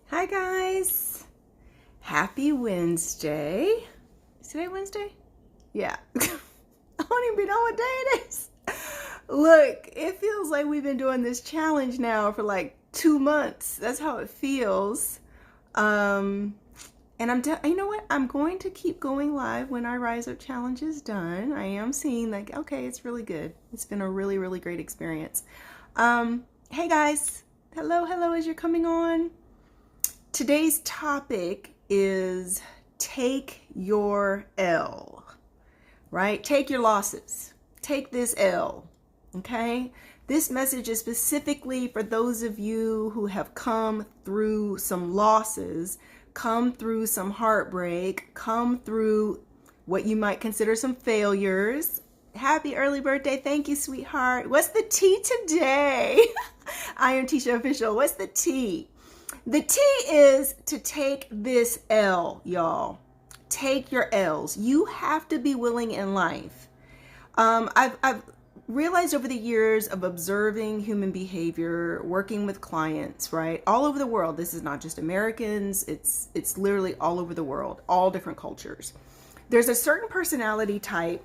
Hi guys, happy Wednesday. Is today Wednesday? Yeah. I don't even know what day it is. Look, it feels like we've been doing this challenge now for like 2 months. That's how it feels. And you know what? I'm going to keep going live when our Rise Up Challenge is done. I am seeing like, okay, it's really good. It's been a really, really great experience. Hey guys, hello as you're coming on. Today's topic is take your L, right? Take your losses. Take this L, okay? This message is specifically for those of you who have come through some losses, come through some heartbreak, come through what you might consider some failures. Happy early birthday. Thank you, sweetheart. What's the tea today? I am Tisha Official. What's the tea? The T is to take this L, y'all. Take your L's. You have to be willing in life. I've realized over the years of observing human behavior, working with clients, right, all over the world. This is not just Americans. It's literally all over the world, all different cultures. There's a certain personality type,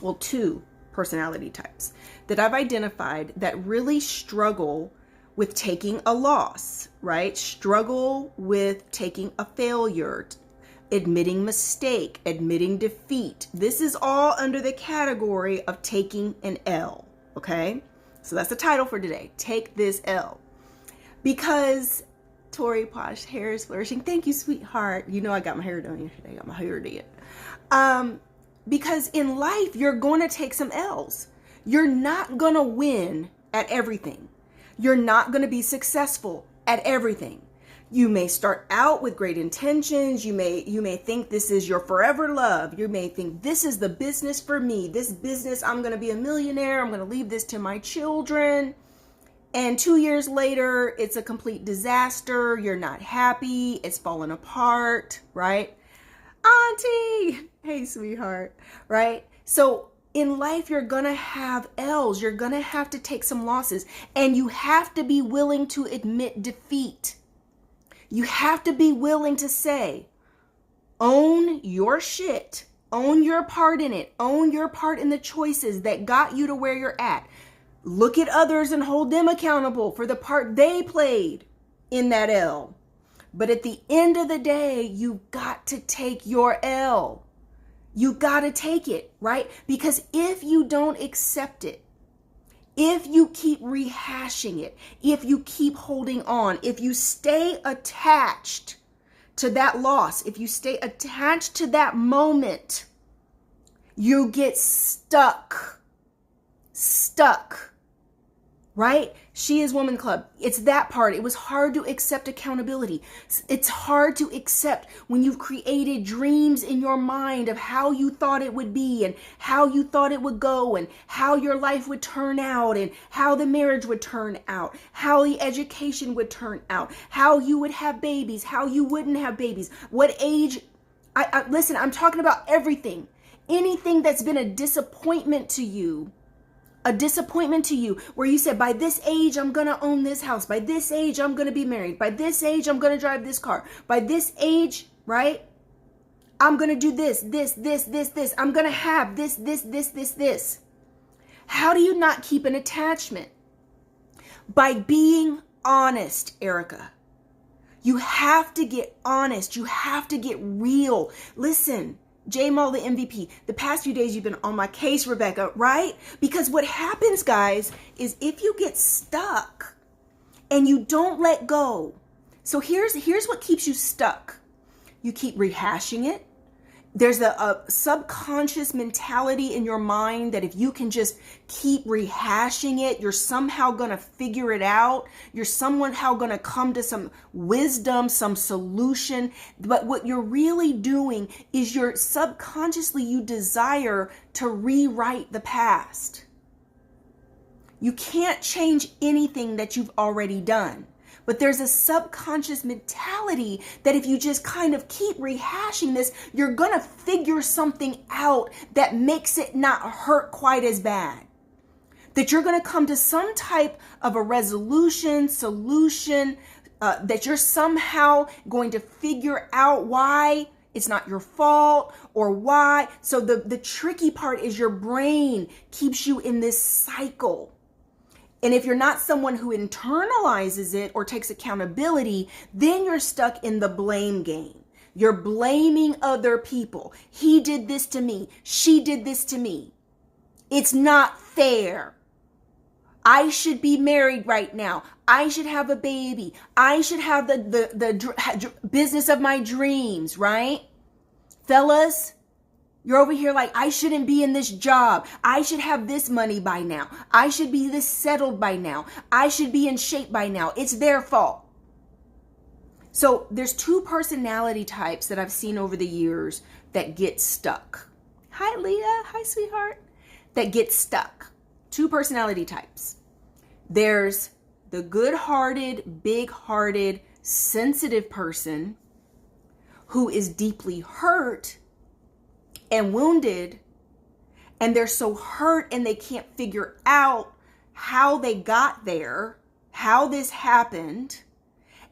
well, two personality types that I've identified that really struggle with taking a loss, right? Struggle with taking a failure, admitting mistake, admitting defeat. This is all under the category of taking an L, okay? So that's the title for today, Take This L. Because Tori Posh, hair is flourishing. Thank you, sweetheart. You know I got my hair done yesterday. I got my hair done. Because in life, you're going to take some L's. You're not going to win at everything. You're not going to be successful at everything. You may start out with great intentions. You may think this is your forever love. You may think this is the business for me. This business, I'm going to be a millionaire. I'm going to leave this to my children. And 2 years later, it's a complete disaster. You're not happy. It's falling apart, right? Auntie, hey, sweetheart, right? So in life, you're going to have L's. You're going to have to take some losses. And you have to be willing to admit defeat. You have to be willing to say, own your shit. Own your part in it. Own your part in the choices that got you to where you're at. Look at others and hold them accountable for the part they played in that L. But at the end of the day, you've got to take your L. You got to take it, right? Because if you don't accept it, if you keep rehashing it, if you keep holding on, if you stay attached to that loss, if you stay attached to that moment, you get stuck, right? She is Woman Club. It's that part. It was hard to accept accountability. It's hard to accept when you've created dreams in your mind of how you thought it would be and how you thought it would go and how your life would turn out and how the marriage would turn out, how the education would turn out, how you would have babies, how you wouldn't have babies, what age. Listen, I'm talking about everything. Anything that's been a disappointment to you, where you said, by this age, I'm going to own this house. By this age, I'm going to be married. By this age, I'm going to drive this car. By this age, right? I'm going to do this. I'm going to have this. How do you not keep an attachment? By being honest, Erica. You have to get honest. You have to get real. Listen. J Mall, the MVP. The past few days you've been on my case, Rebecca, right? Because what happens, guys, is if you get stuck and you don't let go. So here's what keeps you stuck. You keep rehashing it. There's a subconscious mentality in your mind that if you can just keep rehashing it, you're somehow going to figure it out. You're somehow going to come to some wisdom, some solution. But what you're really doing is you desire to rewrite the past. You can't change anything that you've already done. But there's a subconscious mentality that if you just kind of keep rehashing this, you're going to figure something out that makes it not hurt quite as bad. That you're going to come to some type of a resolution, solution, that you're somehow going to figure out why it's not your fault or why. So the tricky part is your brain keeps you in this cycle. And if you're not someone who internalizes it or takes accountability, then you're stuck in the blame game. You're blaming other people. He did this to me. She did this to me. It's not fair. I should be married right now. I should have a baby. I should have the business of my dreams, right? Fellas, you're over here like, I shouldn't be in this job. I should have this money by now. I should be this settled by now. I should be in shape by now. It's their fault. So there's two personality types that I've seen over the years that get stuck. Hi, Leah. Hi, sweetheart. That get stuck. Two personality types. There's the good-hearted, big-hearted, sensitive person who is deeply hurt and wounded, and they're so hurt and they can't figure out how they got there, how this happened.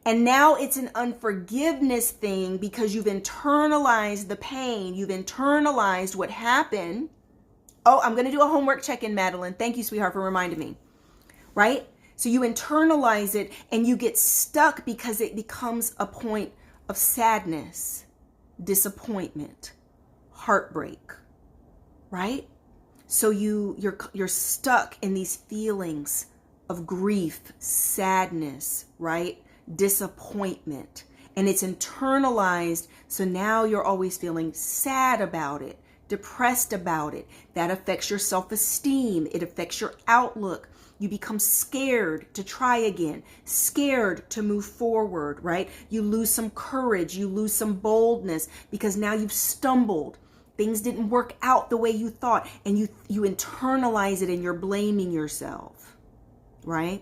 And now it's an unforgiveness thing because you've internalized the pain. You've internalized what happened. Oh, I'm going to do a homework check-in, Madeline. Thank you, sweetheart, for reminding me. Right? So you internalize it and you get stuck because it becomes a point of sadness, disappointment, heartbreak, right? So you're stuck in these feelings of grief, sadness, right? Disappointment, and it's internalized. So now you're always feeling sad about it, depressed about it. That affects your self-esteem. It affects your outlook. You become scared to try again, scared to move forward, right? You lose some courage, you lose some boldness because now you've stumbled. Things didn't work out the way you thought, and you internalize it and you're blaming yourself, right?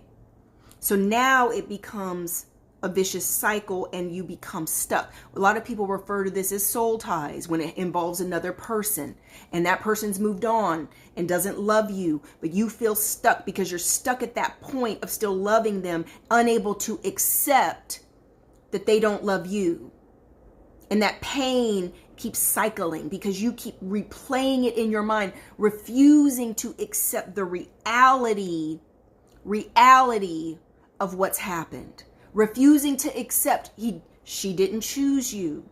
So now it becomes a vicious cycle and you become stuck. A lot of people refer to this as soul ties when it involves another person and that person's moved on and doesn't love you, but you feel stuck because you're stuck at that point of still loving them, unable to accept that they don't love you. And that pain keeps cycling because you keep replaying it in your mind, refusing to accept the reality of what's happened. Refusing to accept she didn't choose you.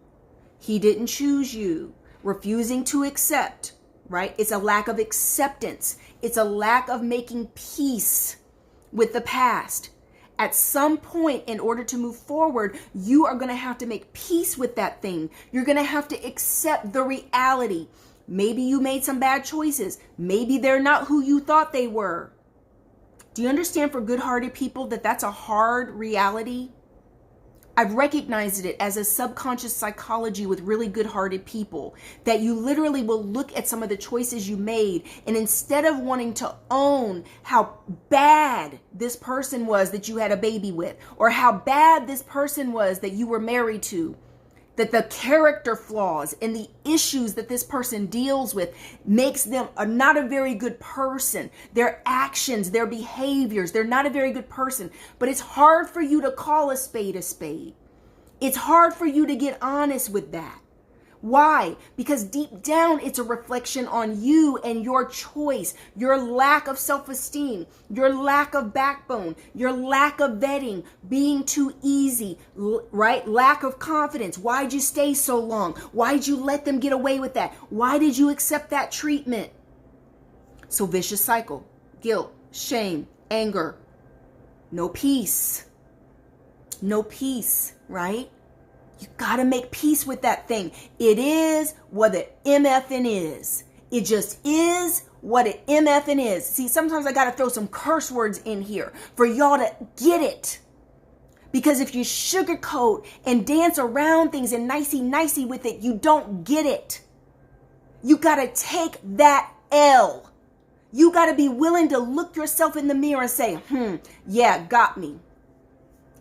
He didn't choose you. Refusing to accept, right? It's a lack of acceptance. It's a lack of making peace with the past. At some point, in order to move forward, you are going to have to make peace with that thing. You're going to have to accept the reality. Maybe you made some bad choices. Maybe they're not who you thought they were. Do you understand, for good-hearted people, that that's a hard reality? I've recognized it as a subconscious psychology with really good-hearted people, that you literally will look at some of the choices you made, and instead of wanting to own how bad this person was that you had a baby with, or how bad this person was that you were married to, that the character flaws and the issues that this person deals with makes them not a very good person. Their actions, their behaviors, they're not a very good person. But it's hard for you to call a spade a spade. It's hard for you to get honest with that. Why? Because deep down, it's a reflection on you and your choice, your lack of self-esteem, your lack of backbone, your lack of vetting, being too easy, right? Lack of confidence. Why'd you stay so long? Why'd you let them get away with that? Why did you accept that treatment? So vicious cycle, guilt, shame, anger, no peace, right? You got to make peace with that thing. It is what it MFing is. It just is what it MFing is. See, sometimes I got to throw some curse words in here for y'all to get it. Because if you sugarcoat and dance around things and nicey with it, you don't get it. You got to take that L. You got to be willing to look yourself in the mirror and say, yeah, got me.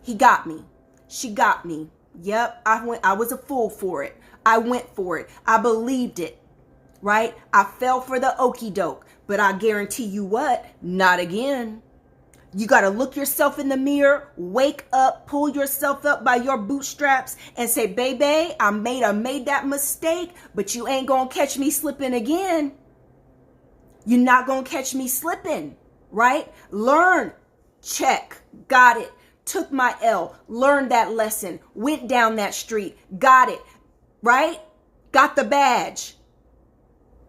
He got me. She got me. Yep, I was a fool for it. I went for it. I believed it, right? I fell for the okie doke, but I guarantee you what? Not again. You got to look yourself in the mirror, wake up, pull yourself up by your bootstraps and say, baby, I made that mistake, but you ain't going to catch me slipping again. You're not going to catch me slipping, right? Learn, check, got it. Took my L, learned that lesson, went down that street, got it, right? Got the badge.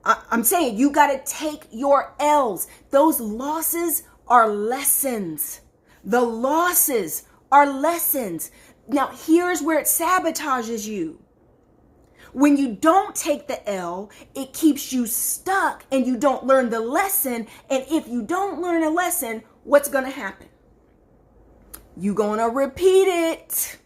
I'm saying you got to take your L's. Those losses are lessons. The losses are lessons. Now, here's where it sabotages you. When you don't take the L, it keeps you stuck and you don't learn the lesson. And if you don't learn a lesson, what's going to happen? You're going to repeat it.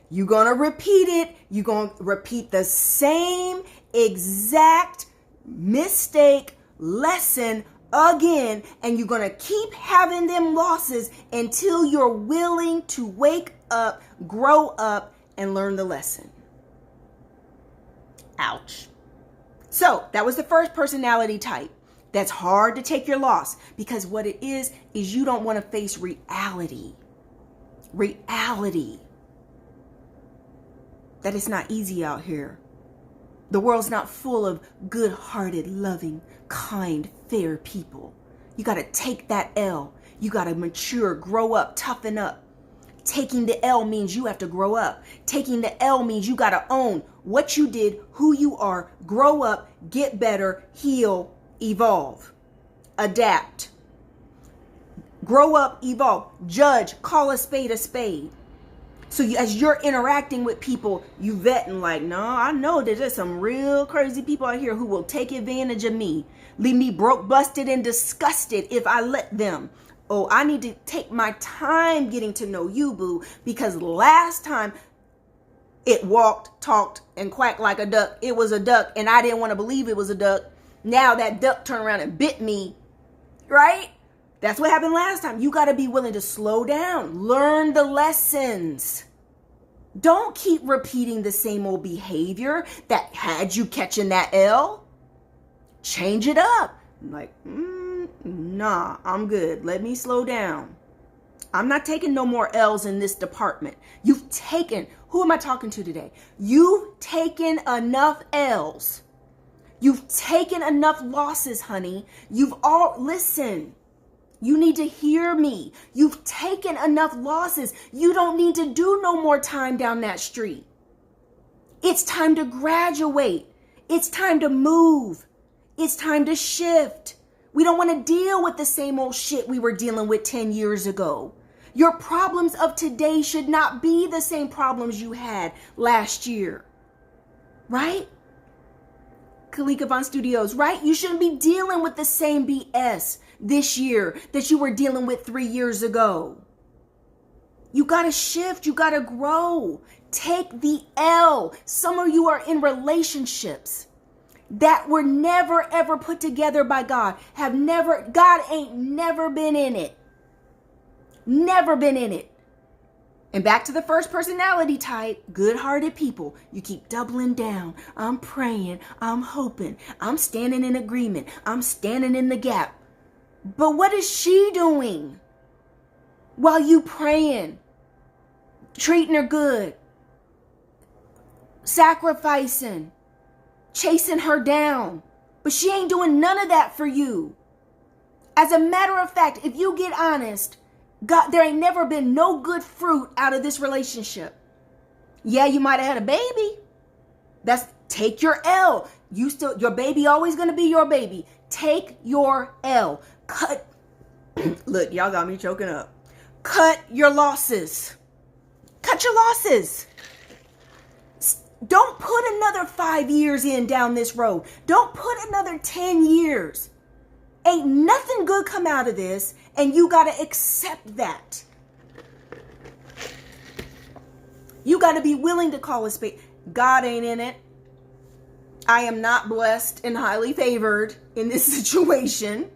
You're going to repeat it. You're going to repeat the same exact mistake, lesson again, and you're going to keep having them losses until you're willing to wake up, grow up, and learn the lesson. Ouch. So that was the first personality type. That's hard to take your loss because what it is you don't want to face reality. Reality. That it's not easy out here. The world's not full of good-hearted, loving, kind, fair people. You got to take that L. You got to mature, grow up, toughen up. Taking the L means you have to grow up. Taking the L means you got to own what you did, who you are, grow up, get better, heal, evolve, adapt. Grow up, evolve, judge, call a spade a spade. So as you're interacting with people, you vetting like, no, I know that there's some real crazy people out here who will take advantage of me. Leave me broke, busted, and disgusted if I let them. Oh, I need to take my time getting to know you, boo, because last time it walked, talked, and quacked like a duck. It was a duck, and I didn't want to believe it was a duck. Now that duck turned around and bit me, right? That's what happened last time. You got to be willing to slow down. Learn the lessons. Don't keep repeating the same old behavior that had you catching that L. Change it up. Like, nah, I'm good. Let me slow down. I'm not taking no more L's in this department. You've taken, who am I talking to today? You've taken enough L's. You've taken enough losses, honey. Listen. You need to hear me. You've taken enough losses. You don't need to do no more time down that street. It's time to graduate. It's time to move. It's time to shift. We don't want to deal with the same old shit we were dealing with 10 years ago. Your problems of today should not be the same problems you had last year. Right? Kalika Von Studios, right? You shouldn't be dealing with the same BS this year that you were dealing with 3 years ago. You got to shift. You got to grow. Take the L. Some of you are in relationships that were never, ever put together by God. God ain't never been in it. Never been in it. And back to the first personality type, good-hearted people. You keep doubling down. I'm praying. I'm hoping. I'm standing in agreement. I'm standing in the gap. But what is she doing while you praying? Treating her good. Sacrificing. Chasing her down. But she ain't doing none of that for you. As a matter of fact, if you get honest, God, there ain't never been no good fruit out of this relationship. Yeah, you might have had a baby. Take your L. Your baby always gonna be your baby. Take your L. Cut. Look, y'all got me choking up. Cut your losses. Cut your losses. Don't put another 5 years in down this road. Don't put another 10 years. Ain't nothing good come out of this, and you got to accept that. You got to be willing to call a spade. God ain't in it. I am not blessed and highly favored in this situation.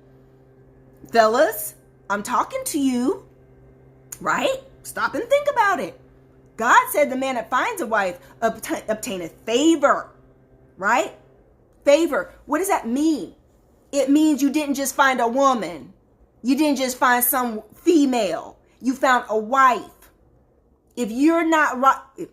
Fellas, I'm talking to you, right? Stop and think about it. God said the man that finds a wife obtaineth favor, right? Favor. What does that mean? It means you didn't just find a woman. You didn't just find some female. You found a wife. If you're not right,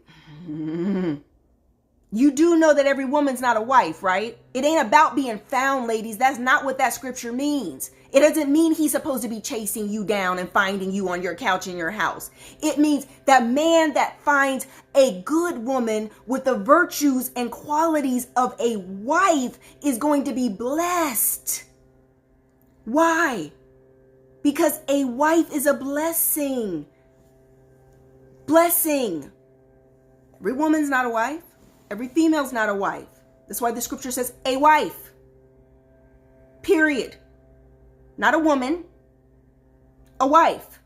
you do know that every woman's not a wife, right? It ain't about being found, ladies. That's not what that scripture means. It doesn't mean he's supposed to be chasing you down and finding you on your couch in your house. It means that man that finds a good woman with the virtues and qualities of a wife is going to be blessed. Why? Because a wife is a blessing. Blessing. Every woman's not a wife. Every female's not a wife. That's why the scripture says a wife. Period. Not a woman. A wife.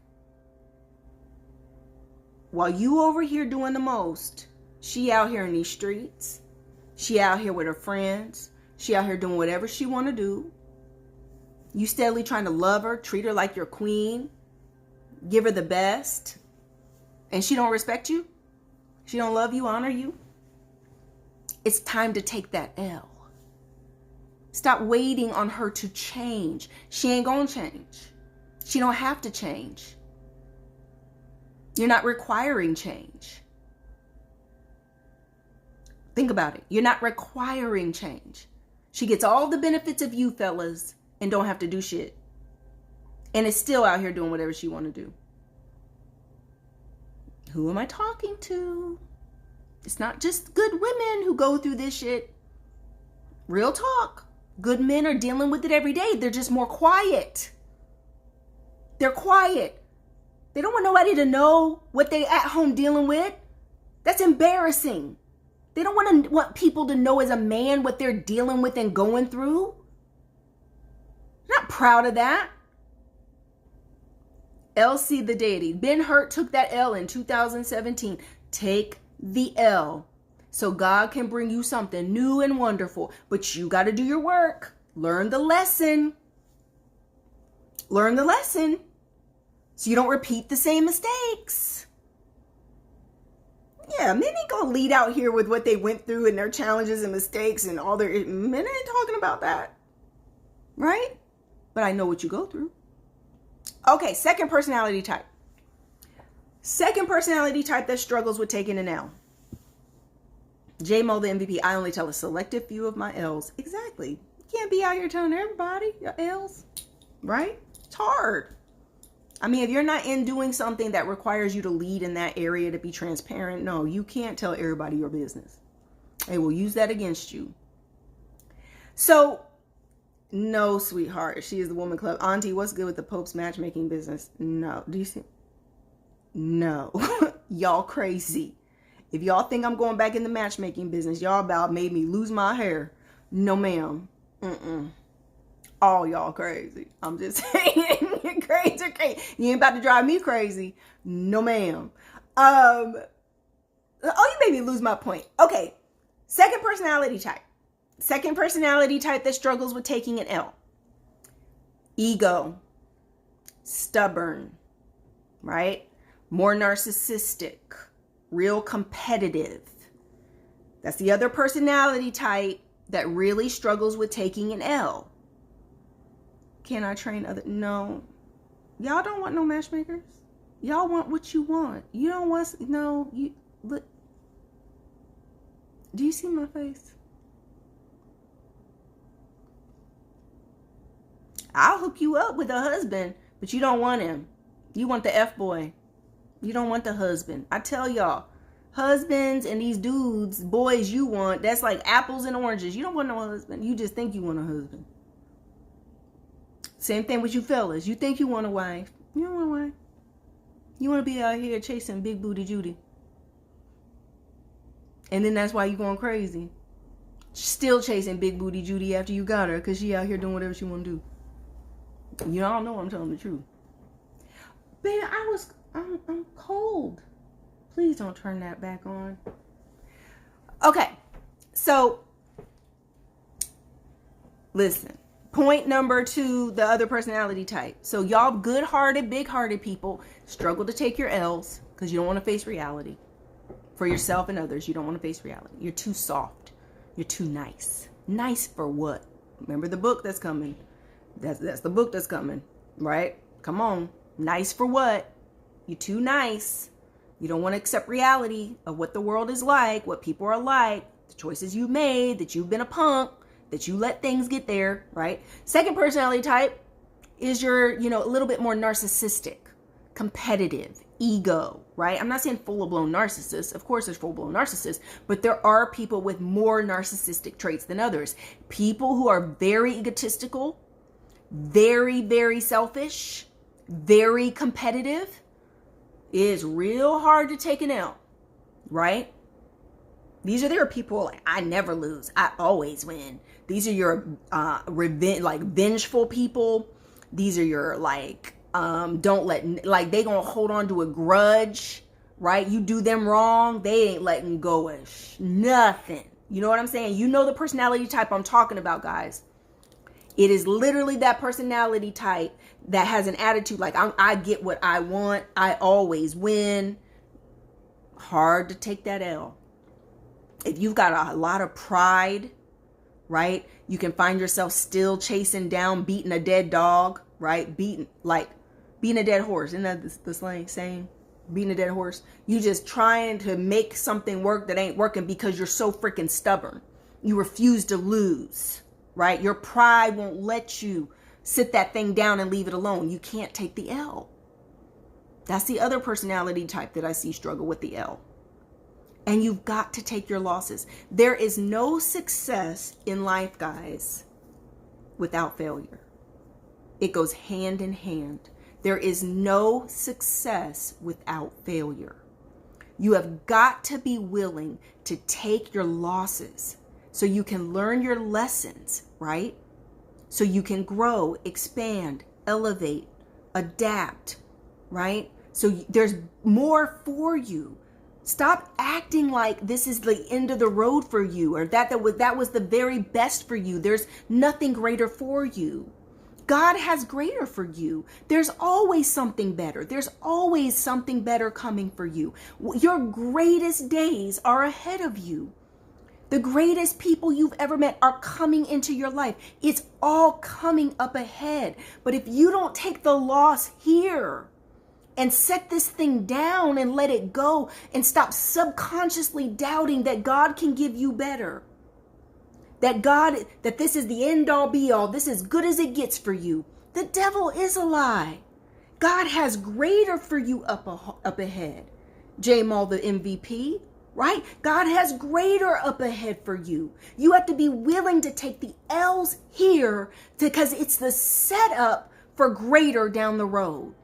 While you over here doing the most, she out here in these streets. She out here with her friends. She out here doing whatever she want to do. You steadily trying to love her, treat her like your queen, give her the best, and she don't respect you. She don't love you, honor you. It's time to take that L. Stop waiting on her to change. She ain't gonna change. She don't have to change. You're not requiring change. Think about it. You're not requiring change. She gets all the benefits of you, fellas, and don't have to do shit. And is still out here doing whatever she want to do. Who am I talking to? It's not just good women who go through this shit. Real talk. Good men are dealing with it every day. They're just more quiet. They're quiet. They don't want nobody to know what they at home dealing with. That's embarrassing. They don't want people to know as a man what they're dealing with and going through. They're not proud of that. LC the deity. Ben Hurt took that L in 2017. Take the L so God can bring you something new and wonderful. But you got to do your work. Learn the lesson. Learn the lesson so you don't repeat the same mistakes. Yeah, men ain't gonna lead out here with what they went through and their challenges and mistakes and all their... Men ain't talking about that. Right? But I know what you go through. Okay, second personality type. Second personality type that struggles with taking an L. J-Mo, the MVP. I only tell a selective few of my L's. Exactly. You can't be out here telling everybody your L's. Right? It's hard. I mean, if you're not in doing something that requires you to lead in that area to be transparent, no, you can't tell everybody your business. They will use that against you. So, no, sweetheart. She is the woman club. Auntie, what's good with the Pope's matchmaking business? No. Do you see? No. Y'all crazy. If y'all think I'm going back in the matchmaking business, y'all about made me lose my hair. No, ma'am. All y'all crazy. I'm just saying. You're crazy. You ain't about to drive me crazy. No, ma'am. Oh, you made me lose my point. Okay. Second personality type. Second personality type that struggles with taking an L. Ego. Stubborn. Right? More narcissistic. Real competitive. That's the other personality type that really struggles with taking an L. Can I train other? No. Y'all don't want no matchmakers. Y'all want what you want. You don't want, no, you, look. Do you see my face? I'll hook you up with a husband, but you don't want him. You want the F-boy. You don't want the husband. I tell y'all, husbands and these dudes, boys you want, that's like apples and oranges. You don't want no husband. You just think you want a husband. Same thing with you fellas. You think you want a wife. You don't want a wife. You want to be out here chasing big booty Judy. And then that's why you going crazy. Still chasing big booty Judy after you got her because she out here doing whatever she want to do. You all know I'm telling the truth. Baby, I'm cold. Please don't turn that back on. Okay. So, listen. Point number 2, the other personality type. So y'all good-hearted, big-hearted people struggle to take your L's because you don't want to face reality. For yourself and others, you don't want to face reality. You're too soft. You're too nice. Nice for what? Remember the book that's coming. That's the book that's coming. right? Come on. Nice for what? You're too nice. You don't want to accept reality of what the world is like, what people are like, the choices you've made, that you've been a punk, that you let things get there, right? Second personality type is your, a little bit more narcissistic, competitive, ego, right? I'm not saying full-blown narcissists. Of course, there's full-blown narcissists, but there are people with more narcissistic traits than others. People who are very egotistical, very, very selfish, very competitive, is real hard to take an L, right? There are people like, I never lose, I always win. These are your vengeful people. These are your they gonna hold on to a grudge, right? You do them wrong, they ain't letting go of nothing. You know what I'm saying? You know the personality type I'm talking about, guys. It is literally that personality type that has an attitude like, I get what I want, I always win. Hard to take that L. If you've got a lot of pride, right? You can find yourself still chasing down, beating a dead dog, right? Beating a dead horse. Isn't that the slang saying? Beating a dead horse. You just trying to make something work that ain't working because you're so freaking stubborn. You refuse to lose, right? Your pride won't let you sit that thing down and leave it alone. You can't take the L. That's the other personality type that I see struggle with the L. And you've got to take your losses. There is no success in life, guys, without failure. It goes hand in hand. There is no success without failure. You have got to be willing to take your losses so you can learn your lessons, right? So you can grow, expand, elevate, adapt, right? So there's more for you. Stop acting like this is the end of the road for you, or that was the very best for you. There's nothing greater for you. God has greater for you. There's always something better. There's always something better coming for you. Your greatest days are ahead of you. The greatest people you've ever met are coming into your life. It's all coming up ahead. But if you don't take the loss here and set this thing down and let it go and stop subconsciously doubting that God can give you better, that this is the end all be all, this is good as it gets for you, the devil is a lie. God has greater for you up ahead. J Mall, the MVP, right? God has greater up ahead for you. You have to be willing to take the L's here because it's the setup for greater down the road.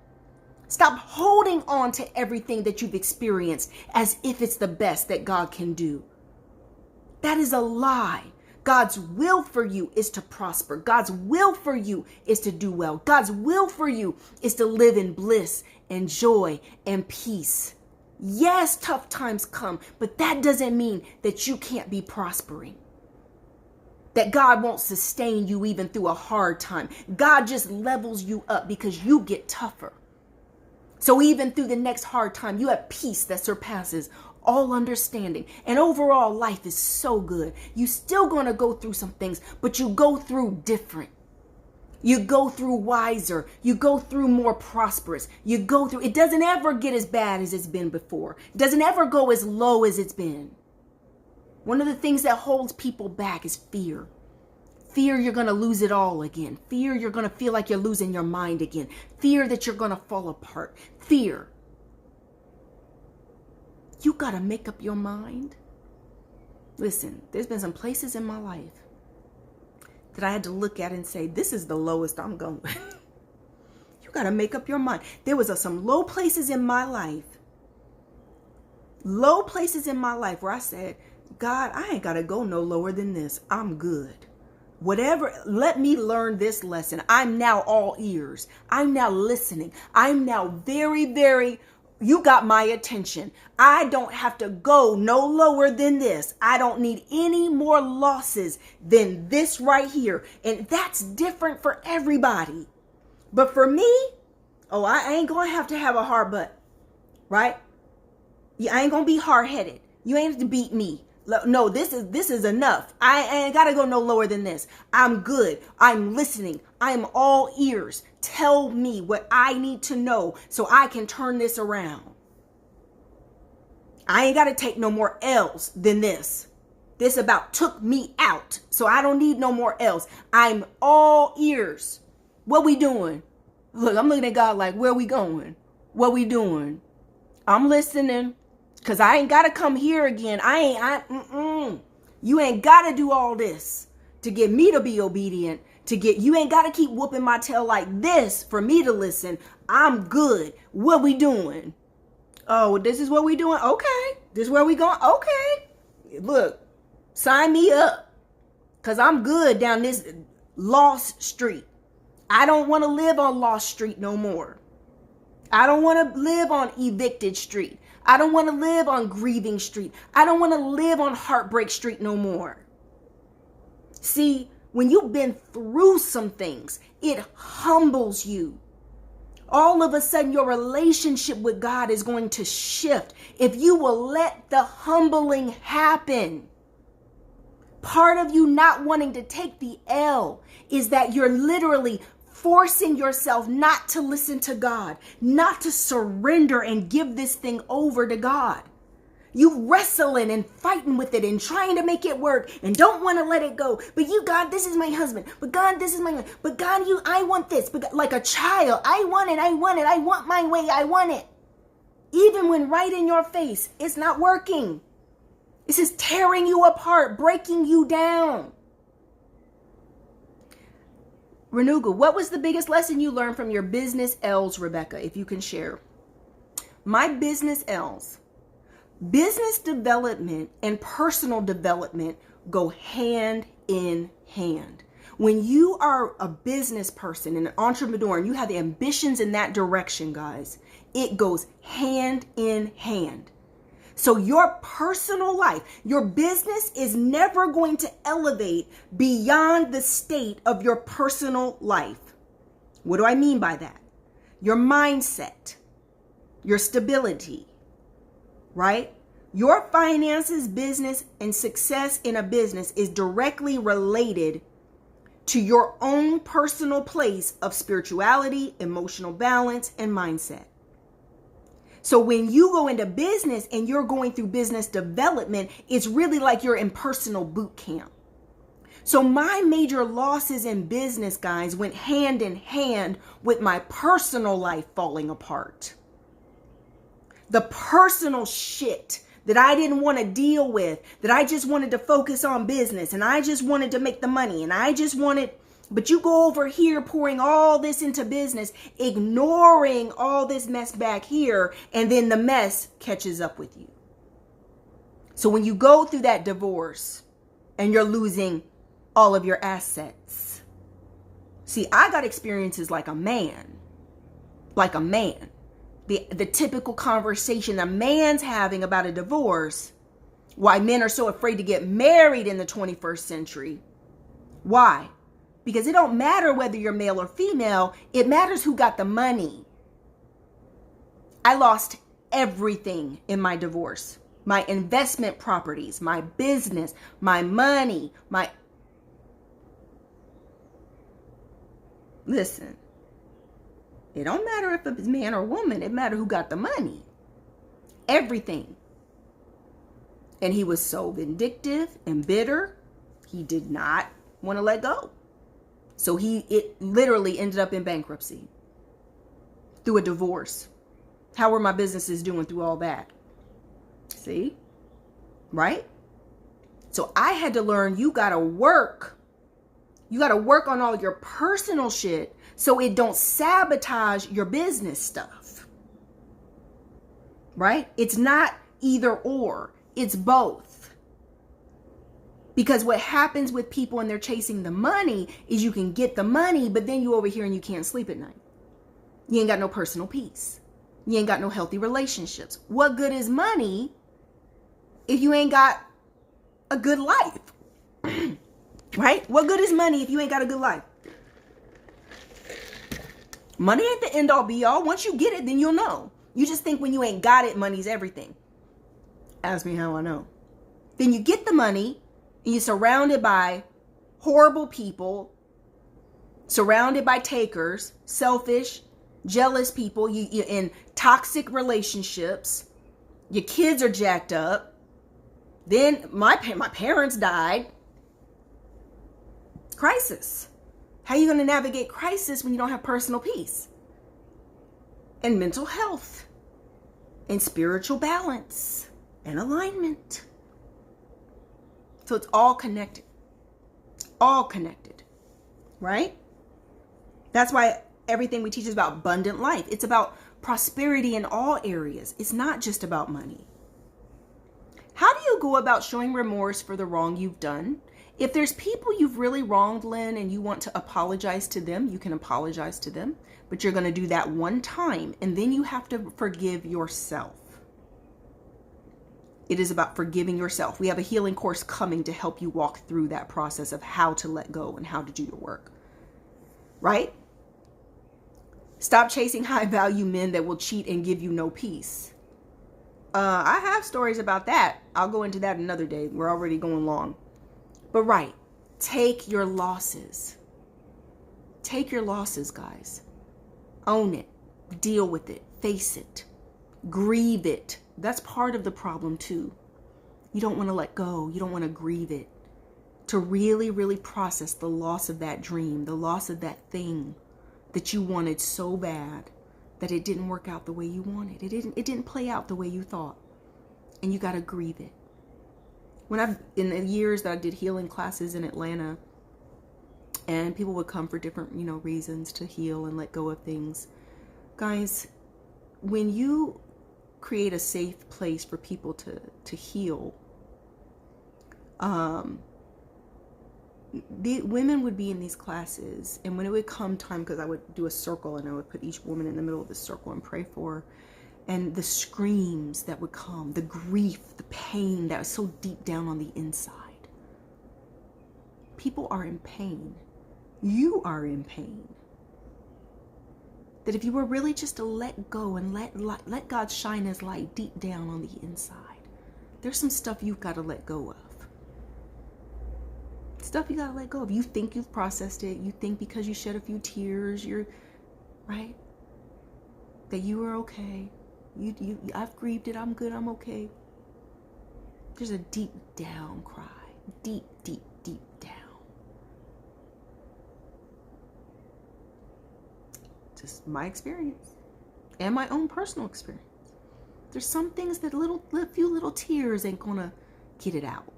Stop holding on to everything that you've experienced as if it's the best that God can do. That is a lie. God's will for you is to prosper. God's will for you is to do well. God's will for you is to live in bliss and joy and peace. Yes, tough times come, but that doesn't mean that you can't be prospering. That God won't sustain you even through a hard time. God just levels you up because you get tougher. So even through the next hard time, you have peace that surpasses all understanding. And overall, life is so good. You still going to go through some things, but you go through different. You go through wiser. You go through more prosperous. It doesn't ever get as bad as it's been before. It doesn't ever go as low as it's been. One of the things that holds people back is fear. Fear you're going to lose it all again. Fear you're going to feel like you're losing your mind again. Fear that you're going to fall apart. Fear. You got to make up your mind. Listen, there's been some places in my life that I had to look at and say, this is the lowest I'm going. You got to make up your mind. There was some low places in my life. Low places in my life where I said, God, I ain't got to go no lower than this. I'm good. Whatever, let me learn this lesson. I'm now all ears. I'm now listening. I'm now very, very, you got my attention. I don't have to go no lower than this. I don't need any more losses than this right here. And that's different for everybody. But for me, I ain't going to have a hard butt, right? I ain't going to be hard-headed. You ain't have to beat me. No, this is enough. I ain't got to go no lower than this. I'm good. I'm listening. I'm all ears. Tell me what I need to know so I can turn this around. I ain't got to take no more L's than this. This about took me out, so I don't need no more L's. I'm all ears. What we doing? Look, I'm looking at God like, where we going? What we doing? I'm listening, because I ain't got to come here again. You ain't got to do all this to get me to be obedient, you ain't got to keep whooping my tail like this for me to listen. I'm good. What we doing? Oh, this is what we doing? Okay. This is where we going? Okay. Look, sign me up, because I'm good down this lost street. I don't want to live on Lost Street no more. I don't want to live on Evicted Street. I don't want to live on Grieving Street. I don't want to live on Heartbreak Street no more. See, when you've been through some things, it humbles you. All of a sudden, your relationship with God is going to shift if you will let the humbling happen. Part of you not wanting to take the L is that you're literally forcing yourself not to listen to God, not to surrender and give this thing over to God. You wrestling and fighting with it and trying to make it work and don't want to let it go. But you, God, this is my husband. But God, this is my, but God, I want this. But like a child, I want it. I want my way. I want it. Even when right in your face, it's not working. This is tearing you apart, breaking you down. Renuga, what was the biggest lesson you learned from your business L's, Rebecca, if you can share? My business L's. Business development and personal development go hand in hand. When you are a business person and an entrepreneur and you have ambitions in that direction, guys, it goes hand in hand. So your personal life, your business is never going to elevate beyond the state of your personal life. What do I mean by that? Your mindset, your stability, right? Your finances, business, and success in a business is directly related to your own personal place of spirituality, emotional balance, and mindset. So when you go into business and you're going through business development, it's really like you're in personal boot camp. So my major losses in business, guys, went hand in hand with my personal life falling apart. The personal shit that I didn't want to deal with, that I just wanted to focus on business and I just wanted to make the money and I just wanted, but you go over here pouring all this into business, ignoring all this mess back here, and then the mess catches up with you. So when you go through that divorce and you're losing all of your assets, see, I got experiences like a man. The typical conversation a man's having about a divorce, why men are so afraid to get married in the 21st century. Why? Because it don't matter whether you're male or female, it matters who got the money. I lost everything in my divorce. My investment properties, my business, my money, Listen. It don't matter if it's man or woman. It matters who got the money. Everything. And he was so vindictive and bitter. He did not want to let go. So it literally ended up in bankruptcy through a divorce. How were my businesses doing through all that? See? Right? So I had to learn you got to work. You got to work on all your personal shit so it don't sabotage your business stuff. Right? It's not either or. It's both. Because what happens with people when they're chasing the money is you can get the money, but then you over here and you can't sleep at night. You ain't got no personal peace. You ain't got no healthy relationships. What good is money if you ain't got a good life? Right? What good is money if you ain't got a good life? Money ain't the end all be all. Once you get it, then you'll know. You just think when you ain't got it, money's everything. Ask me how I know. Then you get the money and you're surrounded by horrible people, surrounded by takers, selfish, jealous people, you're in toxic relationships. Your kids are jacked up. Then my parents died. Crisis. How are you going to navigate crisis when you don't have personal peace? And mental health. And spiritual balance. And alignment. So it's all connected. All connected. Right? That's why everything we teach is about abundant life. It's about prosperity in all areas. It's not just about money. How do you go about showing remorse for the wrong you've done? If there's people you've really wronged, Lynn, and you want to apologize to them, you can apologize to them, but you're going to do that one time, and then you have to forgive yourself. It is about forgiving yourself. We have a healing course coming to help you walk through that process of how to let go and how to do your work. Right? Stop chasing high value men that will cheat and give you no peace. I have stories about that. I'll go into that another day. We're already going long. But right, take your losses. Take your losses, guys. Own it. Deal with it. Face it. Grieve it. That's part of the problem too. You don't want to let go. You don't want to grieve it. To really, really process the loss of that dream, the loss of that thing that you wanted so bad that it didn't work out the way you wanted. It didn't play out the way you thought. And you got to grieve it. In the years that I did healing classes in Atlanta, and people would come for different, reasons to heal and let go of things. Guys, when you create a safe place for people to heal, the women would be in these classes, and when it would come time, because I would do a circle and I would put each woman in the middle of the circle and pray for her, and the screams that would come, the grief, the pain that was so deep down on the inside. People are in pain. You are in pain. That if you were really just to let go and let God shine his light deep down on the inside, there's some stuff you've got to let go of. Stuff you got to let go of. You think you've processed it. You think because you shed a few tears, you're right, that you are okay. I've grieved it. I'm good. I'm okay. There's a deep down cry. Deep, deep, deep down. Just my experience and my own personal experience. There's some things that a few little tears ain't gonna get it out.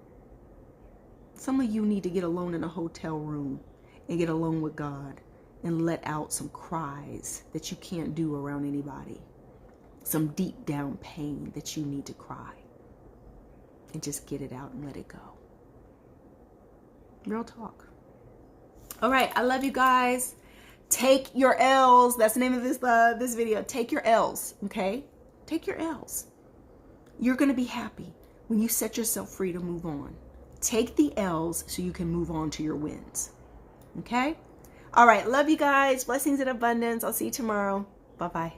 Some of you need to get alone in a hotel room and get alone with God and let out some cries that you can't do around anybody. Some deep down pain that you need to cry. And just get it out and let it go. Real talk. All right, I love you guys. Take your L's. That's the name of this video. Take your L's, okay? Take your L's. You're going to be happy when you set yourself free to move on. Take the L's so you can move on to your wins. Okay? All right. Love you guys. Blessings and abundance. I'll see you tomorrow. Bye-bye.